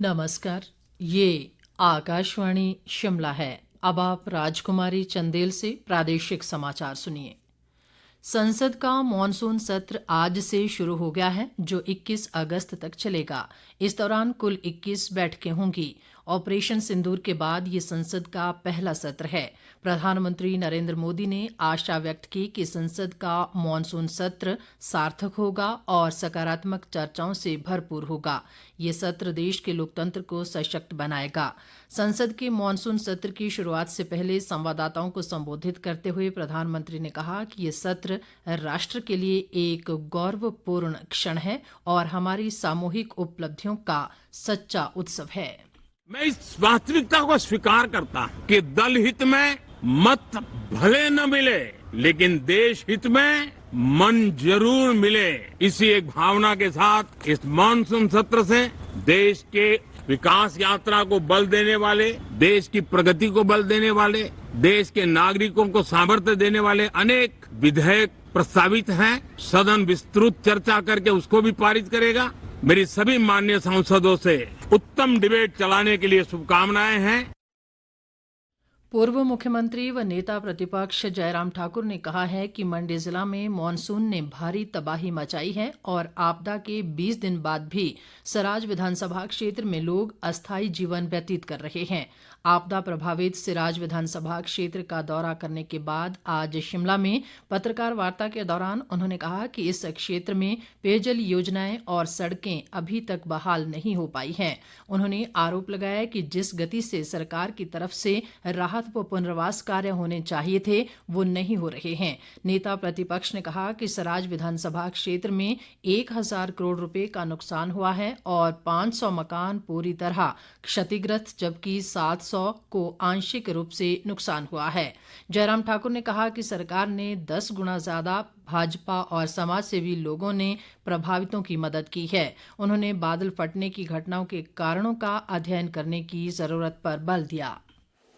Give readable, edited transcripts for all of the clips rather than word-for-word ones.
नमस्कार। ये आकाशवाणी शिमला है। अब आप राजकुमारी चंदेल से प्रादेशिक समाचार सुनिए। संसद का मॉनसून सत्र आज से शुरू हो गया है, जो 21 अगस्त तक चलेगा। इस दौरान कुल 21 बैठकें होंगी। ऑपरेशन सिंदूर के बाद ये संसद का पहला सत्र है। प्रधानमंत्री नरेंद्र मोदी ने आशा व्यक्त की कि संसद का मॉनसून सत्र सार्थक होगा और सकारात्मक चर्चाओं से भरपूर होगा। ये सत्र देश के लोकतंत्र को सशक्त बनाएगा। संसद के मॉनसून सत्र की शुरुआत से पहले संवाददाताओं को संबोधित करते हुए प्रधानमंत्री ने कहा कि ये सत्र राष्ट्र के लिए एक गौरवपूर्ण क्षण है और हमारी सामूहिक उपलब्धियों का सच्चा उत्सव है। मैं इस वास्तविकता को स्वीकार करता हूं कि दल हित में मत भले न मिले, लेकिन देश हित में मन जरूर मिले। इसी एक भावना के साथ इस मानसून सत्र से देश के विकास यात्रा को बल देने वाले, देश की प्रगति को बल देने वाले, देश के नागरिकों को सामर्थ्य देने वाले अनेक विधेयक प्रस्तावित हैं। सदन विस्तृत चर्चा करके उसको भी पारित करेगा। मेरी सभी माननीय सांसदों से उत्तम डिबेट चलाने के लिए शुभकामनाएं हैं। पूर्व मुख्यमंत्री व नेता प्रतिपक्ष जयराम ठाकुर ने कहा है कि मंडी जिला में मॉनसून ने भारी तबाही मचाई है और आपदा के 20 दिन बाद भी सराज विधानसभा क्षेत्र में लोग अस्थायी जीवन व्यतीत कर रहे हैं। आपदा प्रभावित सिराज विधानसभा क्षेत्र का दौरा करने के बाद आज शिमला में पत्रकार वार्ता के दौरान उन्होंने कहा कि इस क्षेत्र में पेयजल योजनाएं और सड़कें अभी तक बहाल नहीं हो पाई हैं। उन्होंने आरोप लगाया कि जिस गति से सरकार की तरफ से राहत व पुनर्वास कार्य होने चाहिए थे, वो नहीं हो रहे हैं। नेता प्रतिपक्ष ने कहा कि सराज विधानसभा क्षेत्र में 1000 करोड़ रुपए का नुकसान हुआ है और 500 मकान पूरी तरह क्षतिग्रस्त, जबकि 700 को आंशिक रूप से नुकसान हुआ है। जयराम ठाकुर ने कहा कि सरकार ने 10 गुना ज्यादा भाजपा और समाजसेवी लोगों ने प्रभावितों की मदद की है। उन्होंने बादल फटने की घटनाओं के कारणों का अध्ययन करने की जरूरत पर बल दिया।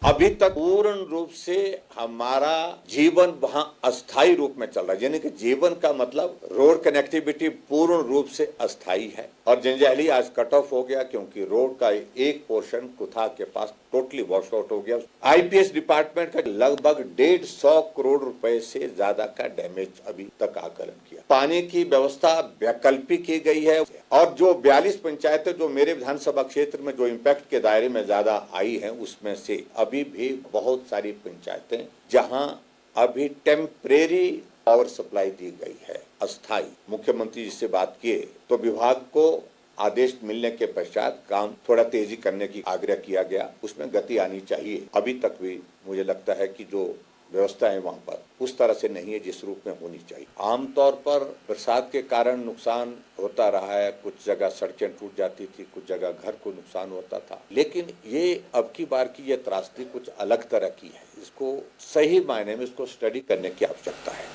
अभी तक पूर्ण रूप से हमारा जीवन वहां अस्थायी रूप में चल रहा है, यानी कि जीवन का मतलब रोड कनेक्टिविटी पूर्ण रूप से अस्थायी है। और जंजैहली आज कट ऑफ हो गया क्योंकि रोड का एक पोर्शन कुथा के पास टोटली वॉश आउट हो गया। आईपीएस डिपार्टमेंट का लगभग 150 करोड़ रुपए से ज्यादा का डैमेज अभी तक आकलन किया। पानी की व्यवस्था वैकल्पिक की गई है और जो 42 पंचायतें जो मेरे विधानसभा क्षेत्र में जो इम्पैक्ट के दायरे में ज्यादा आई हैं, उसमें से अभी भी बहुत सारी पंचायतें जहां अभी टेम्परेरी पावर सप्लाई दी गई है, अस्थायी। मुख्यमंत्री जी से बात किए तो विभाग को आदेश मिलने के पश्चात काम थोड़ा तेजी करने की आग्रह किया गया, उसमें गति आनी चाहिए। अभी तक भी मुझे लगता है कि जो व्यवस्था है वहां पर उस तरह से नहीं है जिस रूप में होनी चाहिए। आमतौर पर बरसात के कारण नुकसान होता रहा है, कुछ जगह सड़कें टूट जाती थी, कुछ जगह घर को नुकसान होता था, लेकिन ये अब की बार की ये त्रासदी कुछ अलग तरह की है। इसको सही मायने में इसको स्टडी करने की आवश्यकता है।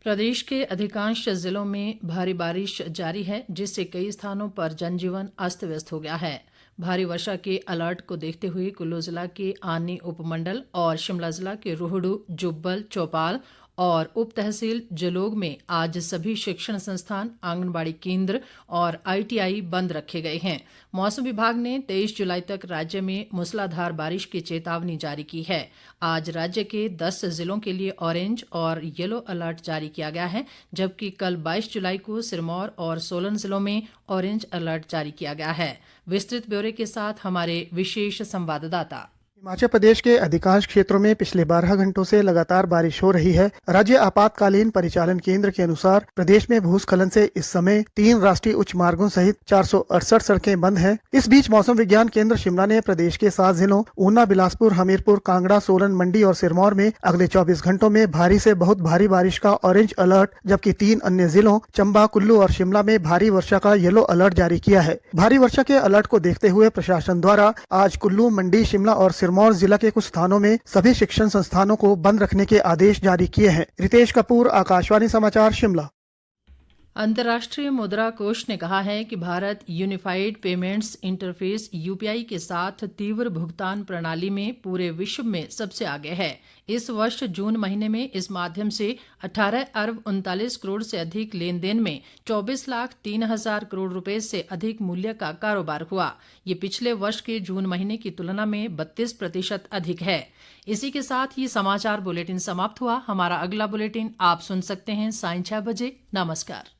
प्रदेश के अधिकांश जिलों में भारी बारिश जारी है, जिससे कई स्थानों पर जनजीवन अस्त व्यस्त हो गया है। भारी वर्षा के अलर्ट को देखते हुए कुल्लू जिला के आनी उपमंडल और शिमला जिला के रोहडू, जुब्बल, चौपाल और उप तहसील जलोग में आज सभी शिक्षण संस्थान, आंगनबाड़ी केंद्र और आईटीआई बंद रखे गए हैं। मौसम विभाग ने 23 जुलाई तक राज्य में मूसलाधार बारिश की चेतावनी जारी की है। आज राज्य के 10 जिलों के लिए ऑरेंज और येलो अलर्ट जारी किया गया है, जबकि कल 22 जुलाई को सिरमौर और सोलन जिलों में ऑरेंज अलर्ट जारी किया गया है। विस्तृत ब्यौरे के साथ हमारे विशेष संवाददाता। हिमाचल प्रदेश के अधिकांश क्षेत्रों में पिछले 12 घंटों से लगातार बारिश हो रही है। राज्य आपातकालीन परिचालन केंद्र के अनुसार प्रदेश में भूस्खलन से इस समय 3 राष्ट्रीय उच्च मार्गों सहित 468 सड़कें बंद हैं। इस बीच मौसम विज्ञान केंद्र शिमला ने प्रदेश के 7 जिलों ऊना, बिलासपुर, हमीरपुर, कांगड़ा, सोलन, मंडी और सिरमौर में अगले 24 घंटों में भारी से बहुत भारी बारिश का ऑरेंज अलर्ट, जबकि 3 अन्य जिलों चंबा, कुल्लू और शिमला में भारी वर्षा का येलो अलर्ट जारी किया है। भारी वर्षा के अलर्ट को देखते हुए प्रशासन द्वारा आज कुल्लू, मंडी, शिमला और सिरमौर जिला के कुछ स्थानों में सभी शिक्षण संस्थानों को बंद रखने के आदेश जारी किए हैं। रितेश कपूर, आकाशवाणी समाचार, शिमला। अंतर्राष्ट्रीय मुद्रा कोष ने कहा है कि Bharat unified payments interface UPI के साथ तीव्र भुगतान प्रणाली में पूरे विश्व में सबसे आगे है। इस वर्ष जून महीने में इस माध्यम से 18 अरब 39 करोड़ से अधिक लेन देन में 24 लाख 3 हजार करोड़ रुपए से अधिक मूल्य का कारोबार हुआ। ये पिछले वर्ष के जून महीने की तुलना में 32% अधिक है। इसी के साथ ये समाचार बुलेटिन समाप्त हुआ। हमारा अगला बुलेटिन आप सुन सकते हैं सायं 6 बजे। नमस्कार।